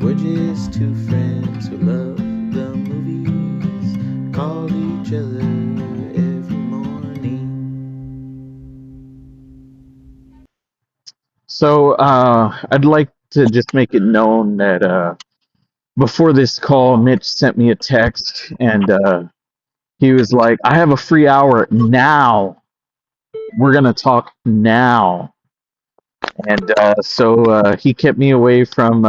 We're just two friends who love the movies, call each other every morning. So I'd like to just make it known that before this call, Mitch sent me a text and he was like, I have a free hour now. We're going to talk now. And so he kept me away from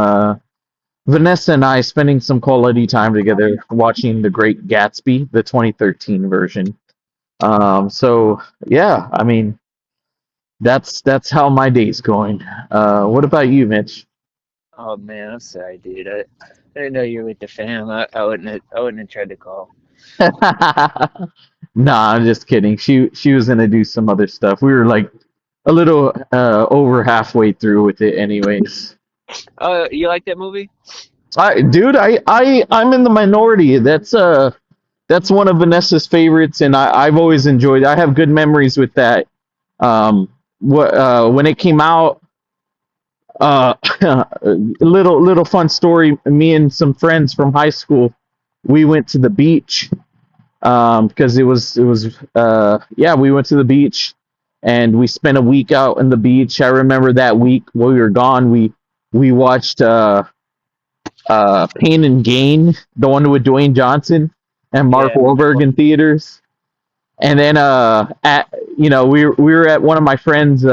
Vanessa and I spending some quality time together watching The Great Gatsby, the 2013 version. So yeah, I mean, that's how my day's going. What about you, Mitch? Oh man, I'm sorry, dude. I didn't know you were with the fam. I wouldn't have tried to call. Nah, I'm just kidding. She was gonna do some other stuff. We were like a little over halfway through with it anyways. Oh, you like that movie? I'm in the minority. That's one of Vanessa's favorites and I've always enjoyed. I have good memories with that. What when it came out, uh little fun story, me and some friends from high school, we went to the beach because it was yeah, we went to the beach and we spent a week out in the beach. I remember that week while we were gone, we watched Pain and Gain, the one with Dwayne Johnson and Mark Yeah. Wahlberg in theaters. And then at we were at one of my friends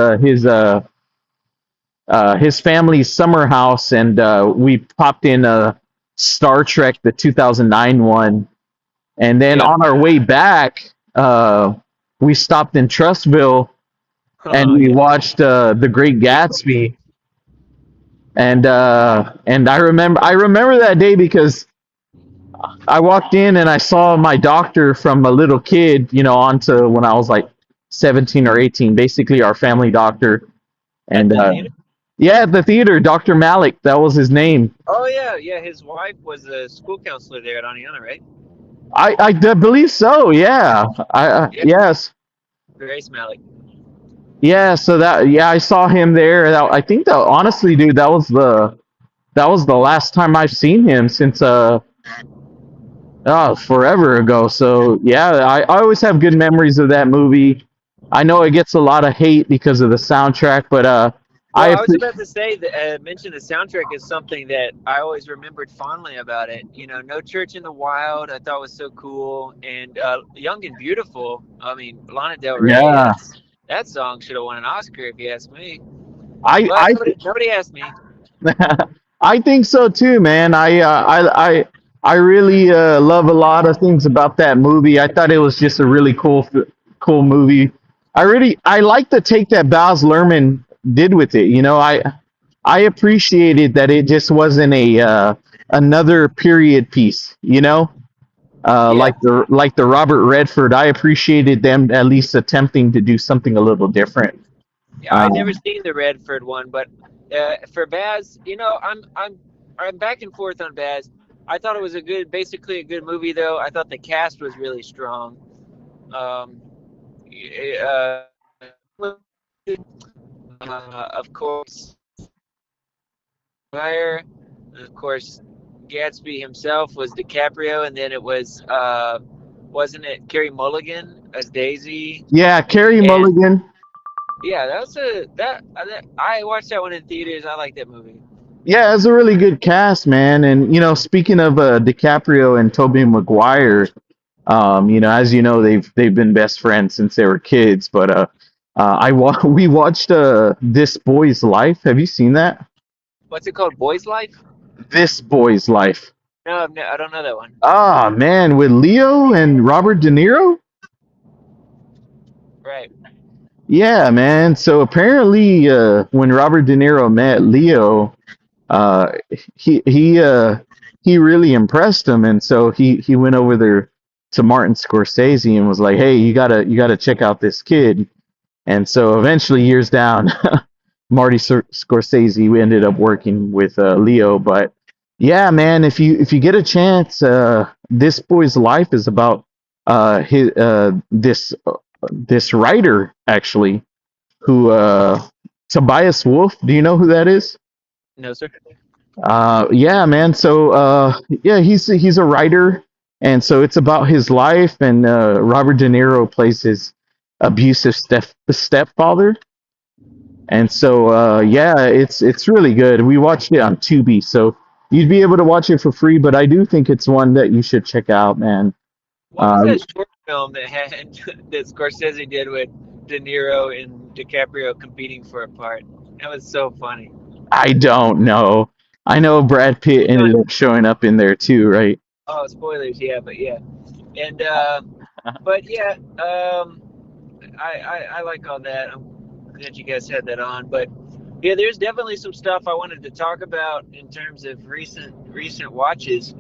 his family's summer house and we popped in Star Trek the 2009 one. And then Yep. on our way back, we stopped in Trustville and Oh we yeah. watched The Great Gatsby. And I remember that day because I walked in and I saw my doctor from a little kid, onto when I was like 17 or 18, basically our family doctor. At And the theater. yeah, at the theater, Dr. Malik, that was his name. Oh yeah, yeah. His wife was a school counselor there at Aniana, right? I believe so. Yeah. Yeah. Yes. Grace Malik. Yeah, so I saw him there. I think that honestly, dude, that was the last time I've seen him since forever ago. So yeah, I always have good memories of that movie. I know it gets a lot of hate because of the soundtrack, but Well, I I was appre- about to say that mention the soundtrack is something that I always remembered fondly about it. No Church in the Wild, I thought was so cool, and Young and Beautiful. I mean, Lana Del Rey. yeah, That song should have won an Oscar if you ask me. I But I nobody asked me. I think so too, man. I really love a lot of things about that movie. I thought it was just a really cool movie. I like the take that Baz Luhrmann did with it. I appreciated that it just wasn't a another period piece. Yeah, Like the Robert Redford. I appreciated them at least attempting to do something a little different. yeah. I'd never Um, seen the Redford one, but for Baz, I'm back and forth on Baz. I thought it was basically a good movie though. I thought the cast was really strong. Um, uh, of course, Fire. Of course, Gatsby himself was DiCaprio, and then it was wasn't it Carey Mulligan as Daisy? yeah, Carrie And Mulligan. yeah, I watched that one in theaters. I like that movie. Yeah, it's a really good cast, man. And speaking of DiCaprio and Tobey Maguire, as you know, they've been best friends since they were kids. But we watched This Boy's Life. Have you seen that? What's it called? Boy's Life? This Boy's Life. No, I don't know that one. Ah, man, with Leo and Robert De Niro. Right. Yeah, man. So apparently, when Robert De Niro met Leo, uh, he he uh, he really impressed him, and so he went over there to Martin Scorsese and was like, "Hey, you gotta check out this kid." And so eventually, years down, Scorsese we ended up working with Leo. But yeah, man, if you get a chance, this boy's life is about his this writer actually who Tobias Wolff. Do you know who that is? No, sir. Yeah, man. So, yeah, he's a writer, and so it's about his life. And Robert De Niro plays his abusive stepfather. And so, yeah, it's really good. We watched it on Tubi, so you'd be able to watch it for free. But I do think it's one that you should check out, man. What was Uh, that short film that had that Scorsese did with De Niro and DiCaprio competing for a part? That was so funny. I don't know. I know Brad Pitt You know, ended up showing up in there too, right? oh, spoilers, yeah, but yeah, and but yeah, I like all that. I'm glad you guys had that on, but yeah, there's definitely some stuff I wanted to talk about in terms of recent watches.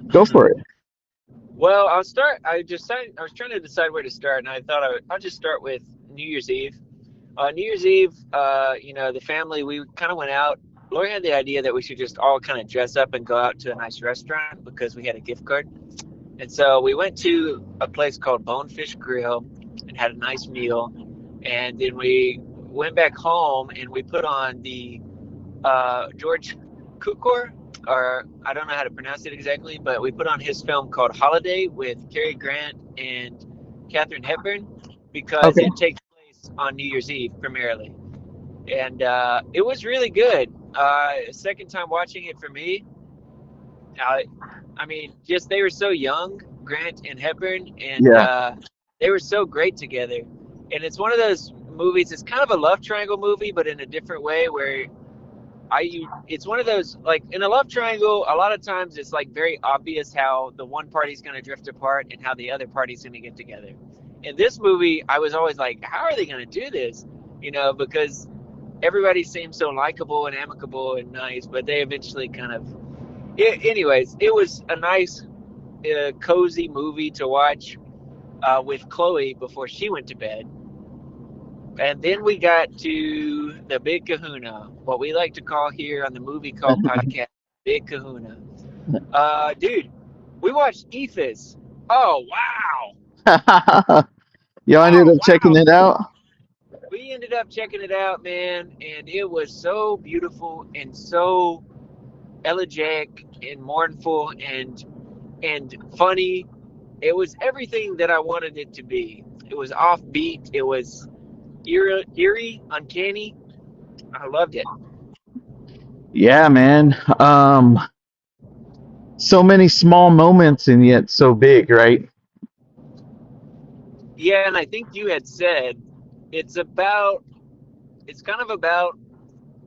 Go for it. Well, I'll start. I was trying to decide where to start, and I thought I'll just start with New Year's Eve. New Year's Eve, the family, we kind of went out. Lori had the idea that we should just all kind of dress up and go out to a nice restaurant because we had a gift card. And so we went to a place called Bonefish Grill and had a nice meal. And then we went back home and we put on the George Cukor, or I don't know how to pronounce it exactly, but we put on his film called Holiday with Cary Grant and Katharine Hepburn because Okay. it takes place on New Year's Eve primarily. And it was really good. Second time watching it for me. Uh, I mean, just they were so young, Grant and Hepburn, and Yeah. they were so great together. And it's one of those movies. It's kind of a love triangle movie, but in a different way. Where it's one of those, like in a love triangle. A lot of times, it's like very obvious how the one party's going to drift apart and how the other party's going to get together. In this movie, I was always like, how are they going to do this? Because everybody seems so likable and amicable and nice, but they eventually kind of. Anyways, it was a nice, cozy movie to watch with Chloe before she went to bed. And then we got to the Big Kahuna, what we like to call here on the Movie Call podcast, Big Kahuna. Dude, we watched Eephus. Oh, wow. Y'all ended Oh, up checking wow. it out? We ended up checking it out, man, and it was so beautiful and so elegiac and mournful and funny. It was everything that I wanted it to be. It was offbeat. It was eerie, uncanny. I loved it. Yeah, man. So many small moments and yet so big, right? Yeah, and I think you had said it's about, it's kind of about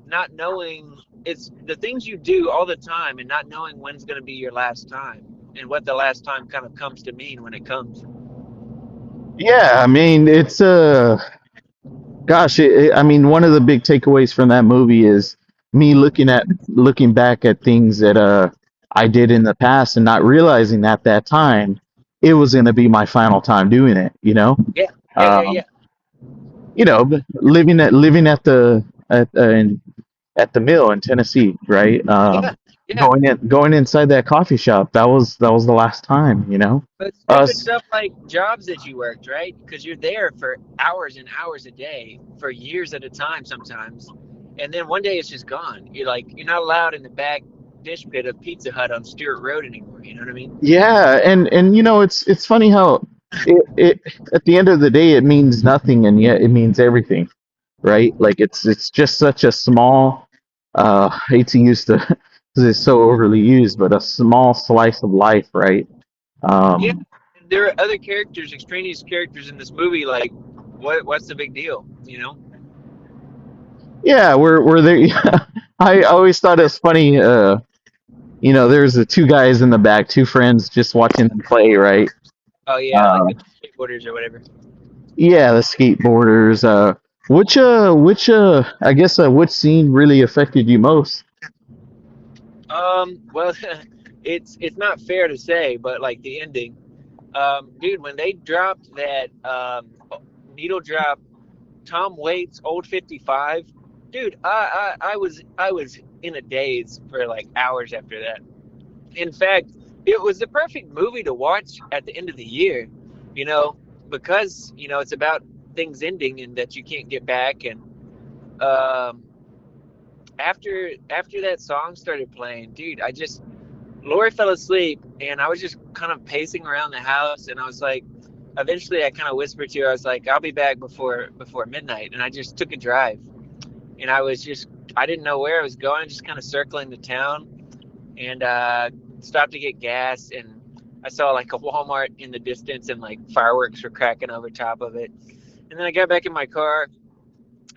not knowing, it's the things you do all the time and not knowing when's going to be your last time and what the last time kind of comes to mean when it comes. Yeah, I mean, it's gosh, I mean, one of the big takeaways from that movie is me looking back at things that I did in the past and not realizing at that time it was going to be my final time doing it, you know? Yeah, yeah, yeah, Um, yeah. living at the mill in Tennessee, right? Yeah, yeah. Going inside that coffee shop, that was the last time, you know? But think of Us, stuff like jobs that you worked, right? Because you're there for hours and hours a day for years at a time sometimes. And then one day it's just gone. You're not allowed in the back dish pit of Pizza Hut on Stewart Road anymore. You know what I mean? yeah, and it's funny how it at the end of the day it means nothing and yet it means everything, right? Like it's just such a small, I hate to use the because it's so overly used, but a small slice of life, right? Yeah. Um, There are other characters, extraneous characters in this movie. Like, what's the big deal? You know? yeah, we're there. I always thought it was funny. There's the two guys in the back, two friends, just watching them play, right? Oh yeah, like Uh, the skateboarders or whatever. yeah, the skateboarders. I guess, which scene really affected you most? Well, it's not fair to say, but like the ending, dude, when they dropped that needle drop Tom Waits old 55, dude, I was in a daze for like hours after that. In fact, it was the perfect movie to watch at the end of the year, you know, because it's about things ending and that you can't get back, and um, after that song started playing, dude, Lori fell asleep, and I was just kind of pacing around the house, and I was like, eventually I kind of whispered to her, I was like, I'll be back before midnight, and I just took a drive, and I didn't know where I was going, just kind of circling the town, and stopped to get gas, and I saw like a Walmart in the distance, and like fireworks were cracking over top of it, and then I got back in my car,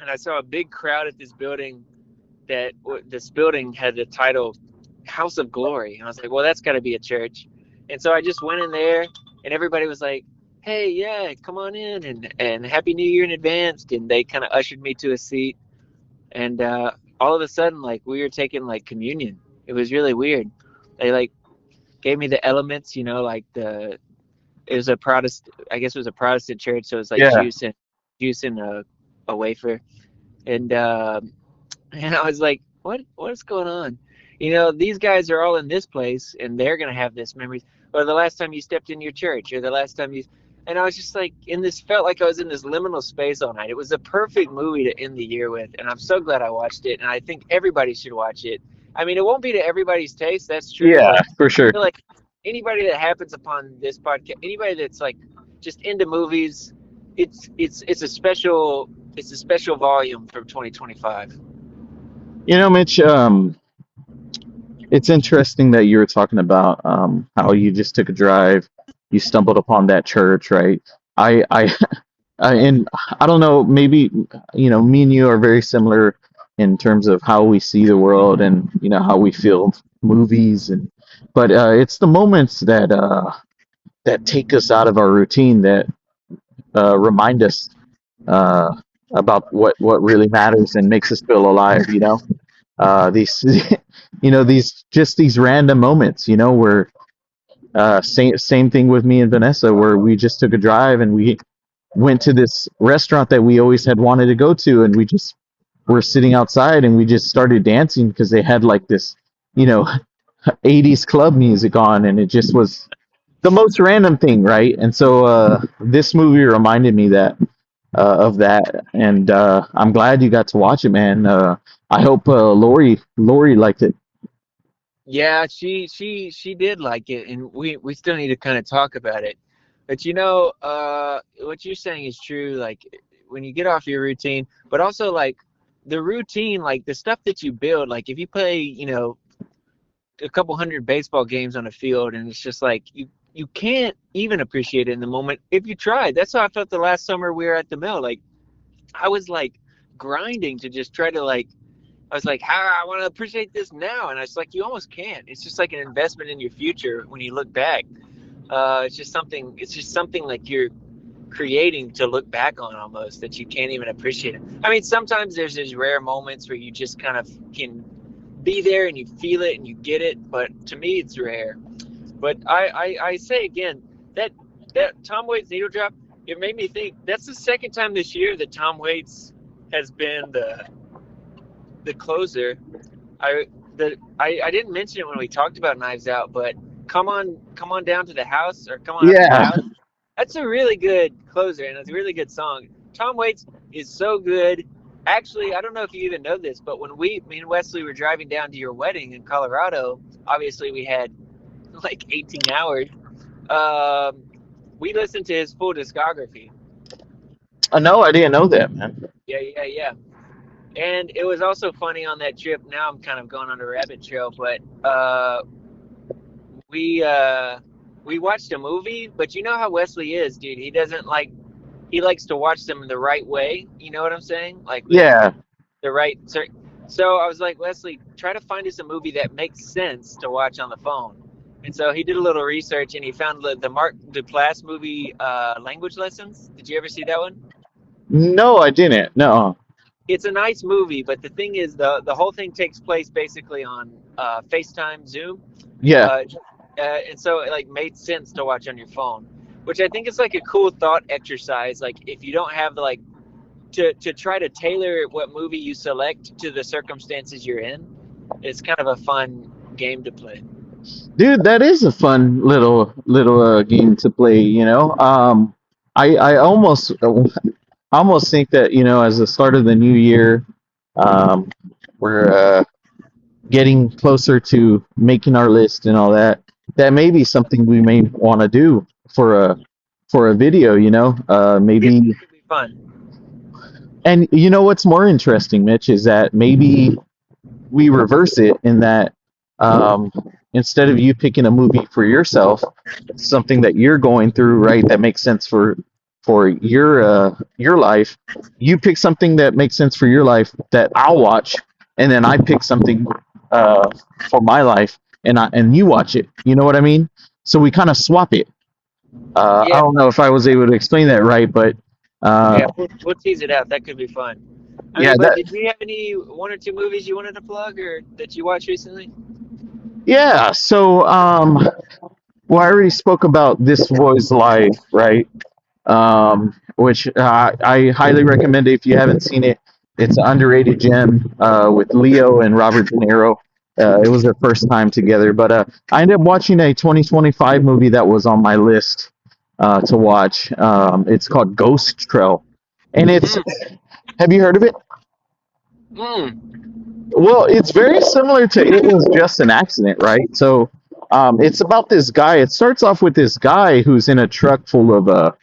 and I saw a big crowd at this building had the title House of Glory. And I was like, well, that's got to be a church. And so I just went in there, and everybody was like, hey, yeah, come on in, and Happy New Year in advance. And they kind of ushered me to a seat. And all of a sudden, like, we were taking like communion. It was really weird. They like gave me the elements, like it was a Protestant, I guess it was a Protestant church. So it was like Yeah. juice and a wafer. And and I was like, what's going on? These guys are all in this place, and they're gonna have this memories. Or the last time you stepped in your church, or the last time you. And I was just like, felt like I was in this liminal space all night. It was a perfect movie to end the year with, and I'm so glad I watched it. And I think everybody should watch it. I mean, it won't be to everybody's taste, that's true, Yeah, but for I sure. feel like anybody that happens upon this podcast, anybody that's like just into movies, it's a special volume from 2025. Mitch, it's interesting that you were talking about how you just took a drive, you stumbled upon that church, right? I and I don't know, maybe me and you are very similar in terms of how we see the world and how we feel movies, and but it's the moments that take us out of our routine that remind us uh, about what really matters and makes us feel alive. These these random moments, where same thing with me and Vanessa, where we just took a drive and we went to this restaurant that we always had wanted to go to, and we just were sitting outside and we just started dancing because they had like this, you know, 80s club music on, and it just was the most random thing, right? And so this movie reminded me of that, and I'm glad you got to watch it, man. I hope Lori liked it. Yeah, she did like it, and we still need to kind of talk about it. But what you're saying is true. Like when you get off your routine, but also like the routine, like the stuff that you build. Like if you play, a couple hundred baseball games on a field, and it's just like you can't even appreciate it in the moment if you tried. That's how I felt the last summer we were at the mill. Like I was like grinding to just try to like I was like, how I want to appreciate this now, and I was like, you almost can't. It's just like an investment in your future when you look back. It's just something. It's just something like you're creating to look back on almost that you can't even appreciate it. I mean, sometimes there's these rare moments where you just kind of can be there and you feel it and you get it. But to me, it's rare. But I say again that Tom Waits needle drop. It made me think that's the second time this year that Tom Waits has been the closer. I didn't mention it when we talked about Knives Out, but come on down to the house, or come on up to the Yeah, house. That's a really good closer, and it's a really good song. Tom Waits is so good. Actually, I don't know if you even know this, but when me and Wesley were driving down to your wedding in Colorado, obviously we had like 18 hours. Um, we listened to his full discography. no, I didn't know that, man. Yeah, yeah, yeah. And it was also funny on that trip. Now I'm kind of going on a rabbit trail, but we uh, we watched a movie. But you know how Wesley is, dude. He doesn't like. He likes to watch them the right way. You know what I'm saying? Like Yeah, the right. So I was like, Wesley, try to find us a movie that makes sense to watch on the phone. And so he did a little research, and he found the Mark Duplass movie, Language Lessons. Did you ever see that one? no, I didn't. No. It's a nice movie, but the thing is, the whole thing takes place basically on FaceTime, Zoom, Yeah, uh, and so it like made sense to watch on your phone, which I think is like a cool thought exercise. Like if you don't have like to try to tailor what movie you select to the circumstances you're in, it's kind of a fun game to play. dude, that is a fun little game to play. I almost think that as the start of the new year, um, we're getting closer to making our list and all that, that may be something we may want to do for a video, Yeah, maybe. that could be fun. And you know what's more interesting, Mitch, is that maybe we reverse it in that, um, instead of you picking a movie for yourself, something that you're going through, right, that makes sense for your life, you pick something that makes sense for your life that I'll watch, and then I pick something uh, for my life, and you watch it. You know what I mean? So we kind of swap it. I Yeah, don't know if I was able to explain that right, but uh, yeah, we'll tease it out. That could be fun. I yeah, mean, but that did you have any one or two movies you wanted to plug or that you watched recently? yeah. So well, I already spoke about This Was Life, right? Which I highly recommend it if you haven't seen it. It's an underrated gem with Leo and Robert De Niro. It was their first time together, but I ended up watching a 2025 movie that was on my list to watch. It's called Ghost Trail, and it's. Mm, Have you heard of it? mm. Well, it's very similar to It Was Just an Accident, right? So, it's about this guy. It starts off with this guy who's in a truck full of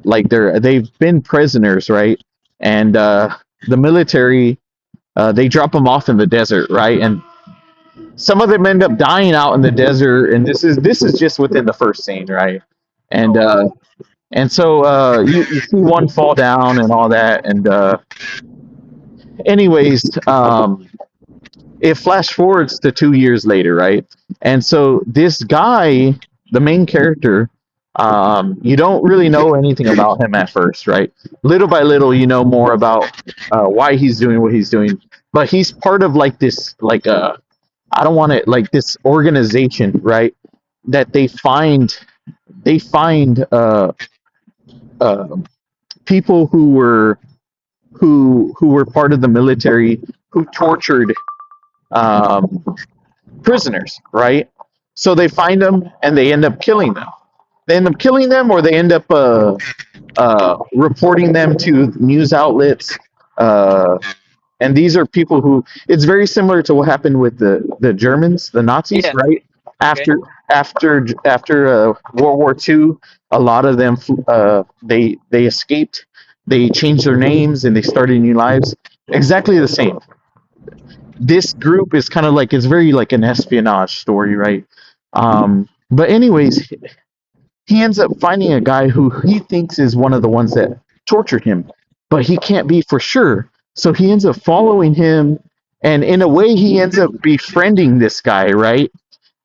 like they've been prisoners, right? And the military, they drop them off in the desert, right? And some of them end up dying out in the desert. And this is just within the first scene, right? Oh And wow. you see one fall down and all that. And anyways, it flash forwards to 2 years later, right? And so this guy, the main character, you don't really know anything about him at first, right? Little by little, you know more about why he's doing what he's doing. But he's part of like this, like I don't want it, like this organization, right? That they find uh, people who were part of the military who tortured um, prisoners, right? So they find them and they end up killing them. They end up killing them, or they end up reporting them to news outlets. Uh, and these are people who, it's very similar to what happened with the Germans, the Nazis, Yeah. right? Okay. After World War II, a lot of them they escaped. They changed their names and they started new lives. Exactly the same. This group is kind of like, it's very like an espionage story, right? But anyways, he ends up finding a guy who he thinks is one of the ones that tortured him, but he can't be for sure. So he ends up following him, and in a way, he ends up befriending this guy, right?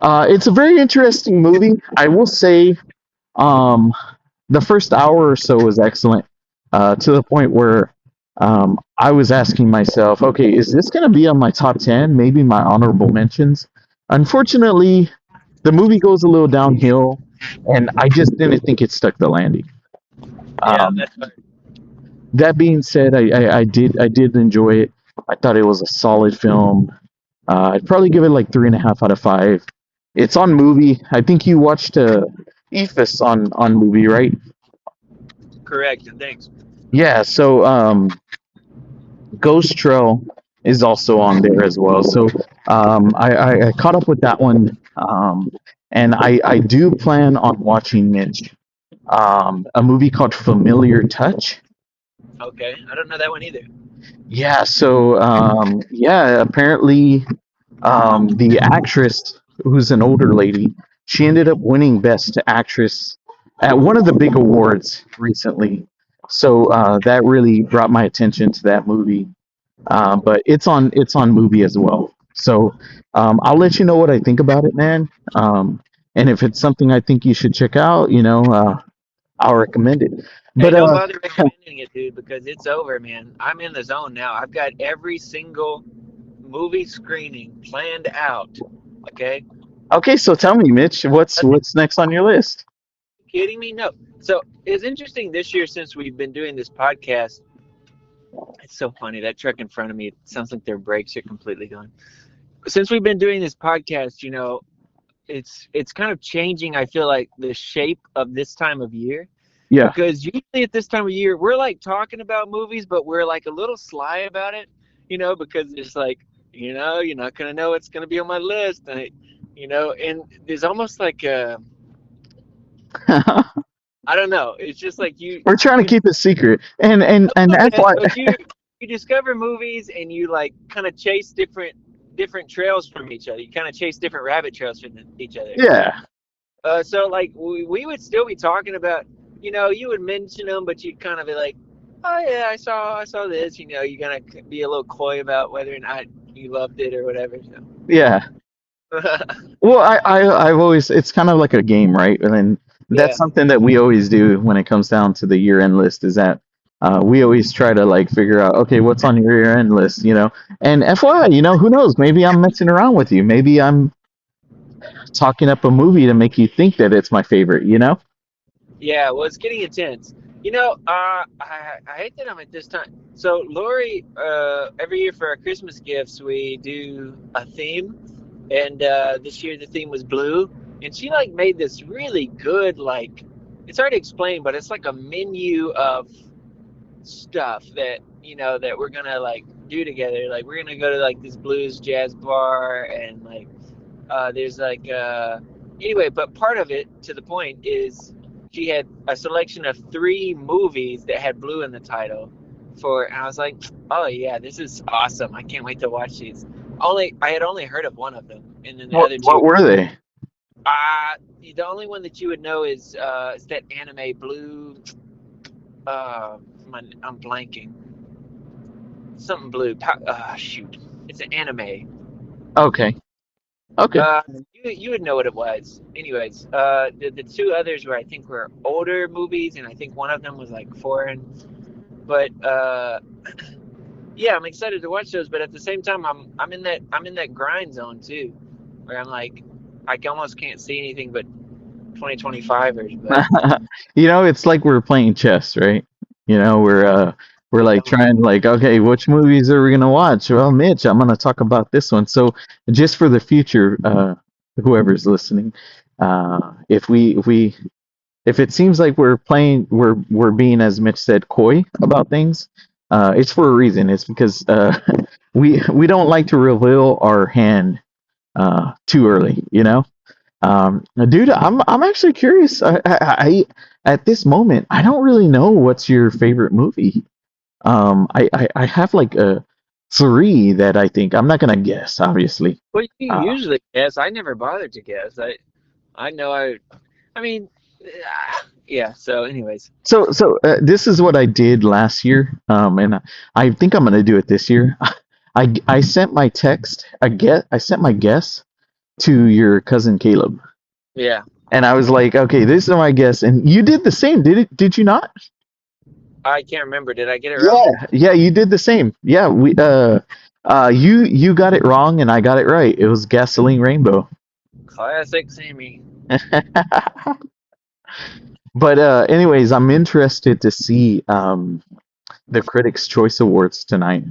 It's a very interesting movie. I will say, um, the first hour or so was excellent, to the point where I was asking myself, okay, is this going to be on my top 10? Maybe my honorable mentions. Unfortunately, the movie goes a little downhill, and I just didn't think it stuck the landing. Yeah, Um, that's hard. that being said, I did enjoy it. I thought it was a solid film. I'd probably give it like 3.5 out of 5. It's on movie. I think you watched Eephus on movie, right? Correct. Thanks. Yeah. So Ghost Trail is also on there as well. So I caught up with that one, and I do plan on watching Mitch, a movie called Familiar Touch. Okay. I don't know that one either. Yeah, so yeah, apparently the actress, who's an older lady, she ended up winning Best Actress at one of the big awards recently. So that really brought my attention to that movie. But it's on movie as well. So I'll let you know what I think about it, man. And if it's something I think you should check out, I'll recommend it. Hey, But don't bother recommending it, dude, because it's over, man. I'm in the zone now. I've got every single movie screening planned out. Okay? okay, so tell me, Mitch, what's That's what's next on your list? kidding me? No. So it's interesting this year since we've been doing this podcast. It's so funny. That truck in front of me, it sounds like their brakes are completely gone. Since we've been doing this podcast, it's kind of changing, I feel like, the shape of this time of year. Yeah. Because usually at this time of year, we're like talking about movies, but we're like a little sly about it. because it's like, you're not gonna know what's gonna be on my list, and there's almost like I don't know. It's just like We're trying to you keep it secret, and little that's bit, why. but you discover movies and you like kind of chase different trails from each other. You kind of chase different rabbit trails from each other. Yeah. So like we would still be talking about, you would mention them, but you'd kind of be like, oh yeah, I saw this. You're gonna be a little coy about whether or not you loved it or whatever. Yeah. So. Well, I've always, it's kind of like a game, right? And that's Yeah, something that we always do when it comes down to the year-end list is that we always try to like figure out, okay, what's on your year-end list, you know? And FYI, who knows? Maybe I'm messing around with you. Maybe I'm talking up a movie to make you think that it's my favorite, you know? yeah. Well, it's getting intense. I hate that I'm at this time. So Lori, every year for our Christmas gifts, we do a theme, and this year the theme was blue. And she like made this really good, like, it's hard to explain, but it's like a menu of stuff that we're gonna like do together. Like we're gonna go to like this blues jazz bar, and like there's like anyway, but part of it, to the point, is she had a selection of 3 movies that had blue in the title and I was like, oh yeah, this is awesome. I can't wait to watch these. I had only heard of one of them, and then the What other two. what were they? The only one that you would know is that anime blue. I'm blanking. Something blue. Shoot, it's an anime. Okay. Okay. You would know what it was. Anyways, the 2 others I think were older movies, and I think one of them was like foreign. But yeah, I'm excited to watch those. But at the same time, I'm in that grind zone too, where I'm like, I almost can't see anything but 2025ers. But It's like we're playing chess, right? We're like um, trying like, okay, which movies are we gonna watch? Well, Mitch, I'm gonna talk about this one. So just for the future, whoever's listening, if it seems like we're being, as Mitch said, coy about things, it's for a reason. It's because we don't like to reveal our hand too early, you know. Dude, I'm actually curious. At this moment, I don't really know what's your favorite movie. I have like a 3 that I think I'm not gonna guess, obviously. well, you Uh, usually guess. I never bothered to guess. I know I mean, yeah. So, anyways, so this is what I did last year, and I think I'm gonna do it this year. I sent my text, I sent my guess to your cousin Caleb, yeah. and I was like, okay, this is my guess, and you did the same, did you not? I can't remember. Did I get it wrong? Yeah, yeah, you did the same. Yeah, you got it wrong and I got it right. It was Gasoline Rainbow. Classic Sammy. But anyways, I'm interested to see the Critics' Choice Awards tonight.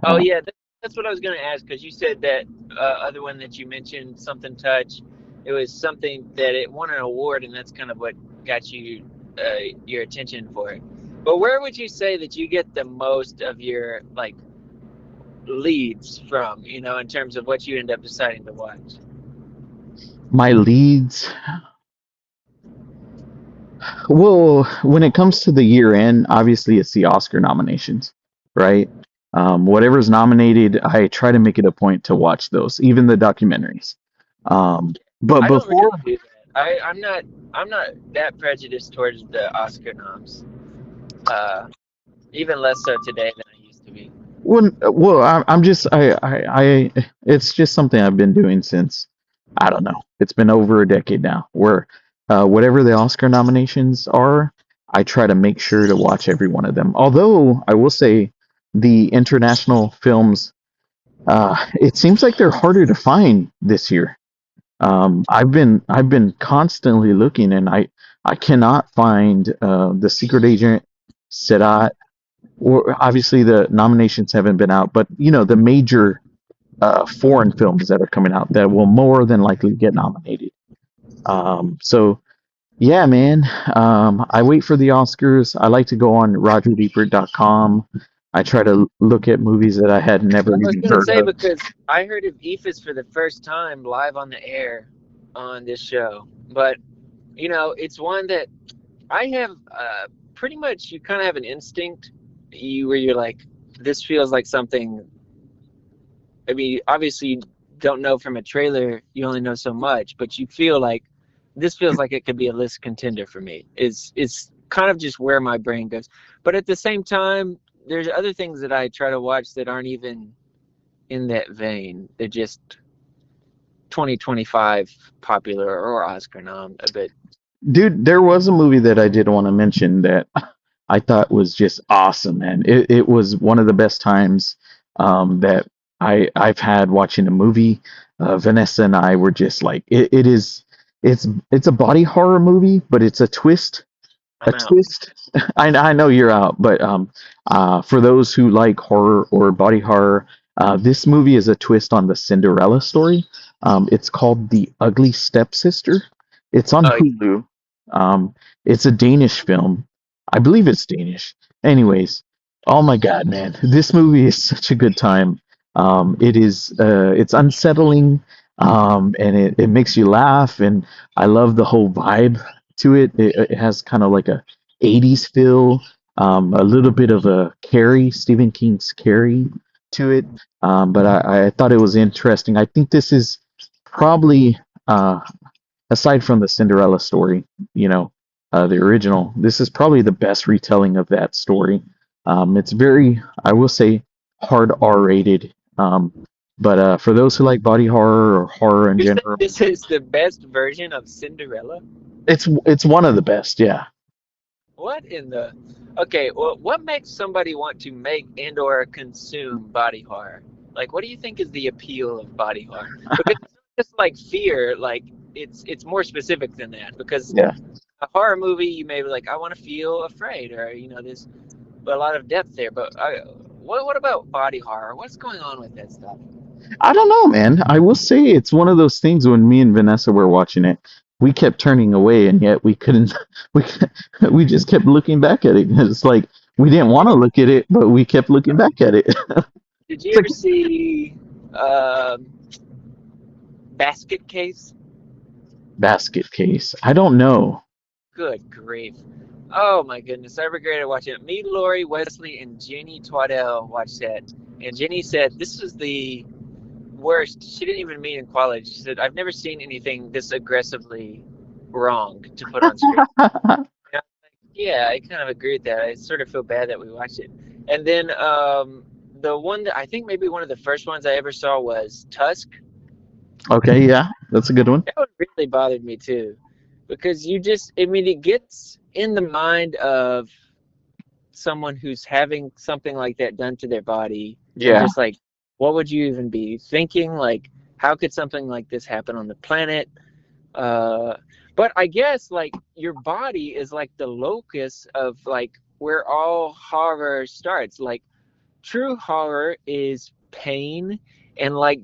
Oh Uh, yeah, that's what I was gonna ask, because you said that other one that you mentioned, something touch. It was something that it won an award, and that's kind of what got your attention for it. But where would you say that you get the most of your like leads from? In terms of what you end up deciding to watch. my leads. Well, when it comes to the year end, obviously it's the Oscar nominations, right? Whatever's nominated, I try to make it a point to watch those, even the documentaries. But I don't before, really do that. I'm not that prejudiced towards the Oscar noms. Uh, Even less so today than I used to be. I'm just it's just something I've been doing since, I don't know. It's been over a decade now. Where whatever the Oscar nominations are, I try to make sure to watch every one of them. Although I will say, the international films, it seems like they're harder to find this year. I've been constantly looking, and I cannot find The Secret Agent, Sedat, or obviously the nominations haven't been out, but the major foreign films that are coming out that will more than likely get nominated. So yeah, man. I wait for the Oscars. I like to go on RogerDebert.com. I try to look at movies that I had never I was even gonna heard say of. because I heard of Eephus for the first time live on the air on this show, but it's one that I have pretty much. You kind of have an instinct, where you're like, this feels like something. I mean, obviously, you don't know from a trailer. You only know so much, but you feel like this feels like it could be a list contender for me. It's kind of just where my brain goes. But at the same time, there's other things that I try to watch that aren't even in that vein. They're just 2025 popular or Oscar nom a bit. Dude, there was a movie that I did want to mention that I thought was just awesome, man. It was one of the best times that I've had watching a movie. Vanessa and I were just like, it's a body horror movie, but it's a I'm out. twist. I know you're out, but for those who like horror or body horror, this movie is a twist on the Cinderella story. It's called The Ugly Stepsister. It's on Oh, Hulu. It's a Danish film. I believe it's Danish. Anyways, oh my God, man, this movie is such a good time. It's unsettling, and it makes you laugh, and I love the whole vibe to it. It has kind of like a 80s feel, a little bit of a Carrie, Stephen King's Carrie to it. But I thought it was interesting. I think this is probably, aside from the Cinderella story, you know, the original, this is probably the best retelling of that story. It's very, I will say, hard R rated. But for those who like body horror or horror in you said general, this is the best version of Cinderella? it's one of the best. Yeah. What in the? Okay, well, what makes somebody want to make and/or consume body horror? Like, what do you think is the appeal of body horror? Because it's not just like fear, like it's more specific than that. Because Yeah. a horror movie, you may be like, I want to feel afraid, or there's a lot of depth there. But what about body horror? What's going on with that stuff? I don't know, man. I will say it's one of those things when me and Vanessa were watching it, we kept turning away, and yet we couldn't. We we just kept looking back at it. It's like we didn't want to look at it, but we kept looking back at it. Did you It's like ever see Basket Case? basket case. I don't know. Good grief. Oh my goodness, I regretted watching it. Me, Lori, Wesley, and Jenny Twaddell watched that. And Jenny said this was the worst. She didn't even mean in quality. She said, I've never seen anything this aggressively wrong to put on screen. And I was like, yeah, I kind of agree with that. I sort of feel bad that we watched it. And then the one that I think maybe one of the first ones I ever saw was Tusk. Okay, yeah, that's a good one. That one really bothered me too. Because I mean, it gets in the mind of someone who's having something like that done to their body, and Yeah, just like, what would you even be thinking? Like, how could something like this happen on the planet? uh but I guess like your body is like the locus of like where all horror starts. Like true horror is pain, and like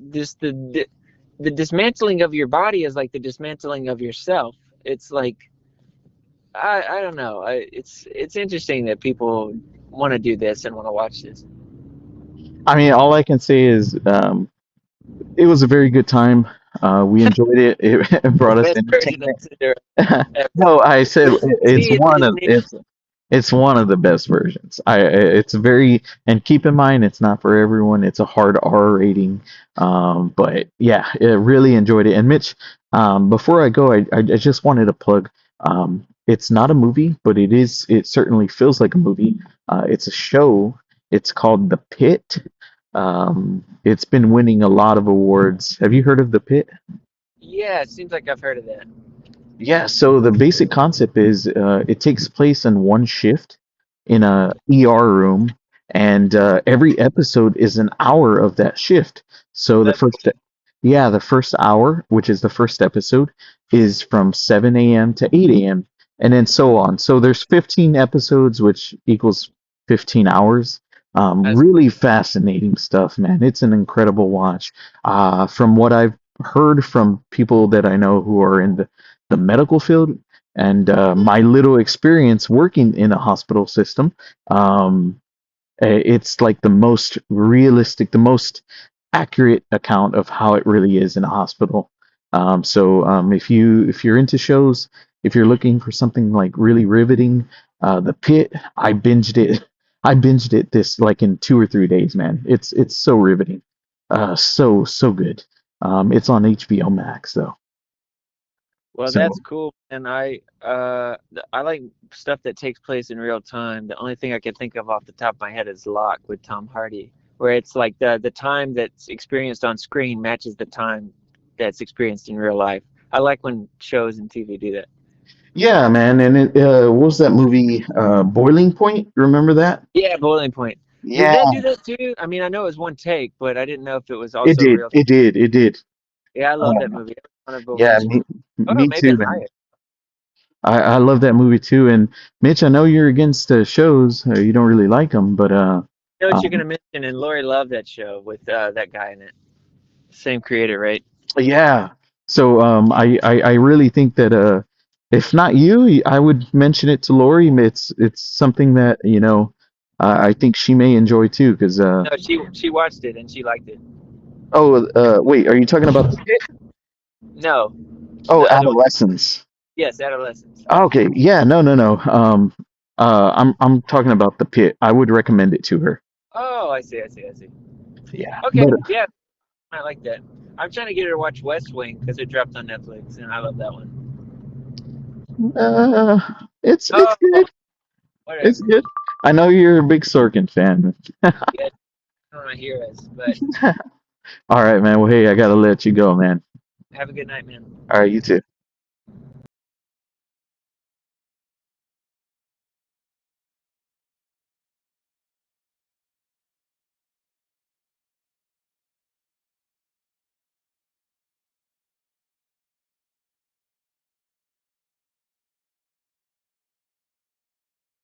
the dismantling of your body is like the dismantling of yourself. It's like I don't know. It's interesting that people want to do this and want to watch this. I mean, all I can say is it was a very good time. We enjoyed it. It The brought us best version of entertainment. Cinderella ever. No, I said it's See, one of it's one of the best versions. It's very, and keep in mind it's not for everyone. It's a hard R rating. But yeah, I really enjoyed it. And Mitch, before I go, I just wanted to plug. It's not a movie, but it is. It certainly feels like a movie. It's a show. It's called The Pit. It's been winning a lot of awards. Have you heard of The Pit? yeah, it seems like I've heard of that. Yeah, so the basic concept is it takes place in one shift in a ER room, and every episode is an hour of that shift. So That's the first hour, which is the first episode, is from 7 a.m. to 8 a.m. and then so on. So there's 15 episodes, which equals 15 hours. that's Really fascinating stuff, man. It's an incredible watch. From what I've heard from people that I know who are in the medical field, and my little experience working in a hospital system, um, It's like the most realistic, the most accurate account of how it really is in a hospital. If you're into shows, if you're looking for something like really riveting, The Pit, I binged it. I binged it this like in 2 or 3 days, man. It's so riveting, so good. It's on HBO Max though. Well, that's So cool, and I like stuff that takes place in real time. The only thing I can think of off the top of my head is Locke with Tom Hardy, where it's like the time that's experienced on screen matches the time that's experienced in real life. I like when shows and TV do that. yeah, man, and what was that movie? Boiling Point. Remember that? Yeah, Boiling Point. Did Yeah, that do that too? I mean, I know it was one take, but I didn't know if it was it also did. real. It did. It did. Yeah, I love Uh, that movie. Honorable yeah, mention. Oh, me maybe too, higher. man. I love that movie too. And Mitch, I know you're against shows. You don't really like them, but I know what you're um, gonna mention, and Lori loved that show with that guy in it. Same creator, right? yeah. So I really think that if not you, I would mention it to Lori. It's something that I think she may enjoy too. Because No, she watched it and she liked it. wait, are you talking about the Pit? No, Oh, the other one. Adolescence. Yes, Adolescence. Okay, yeah, no. I'm talking about the Pit. I would recommend it to her. Oh, I see. Yeah, Okay, but yeah, I like that. I'm trying to get her to watch West Wing because it dropped on Netflix, and I love that one. uh, it's Oh, good. It's whatever. good. I know you're a big Sorkin fan. Yeah, one of my heroes. But All right, man. Well, hey, I gotta let you go, man. have a good night, man. All right, you too.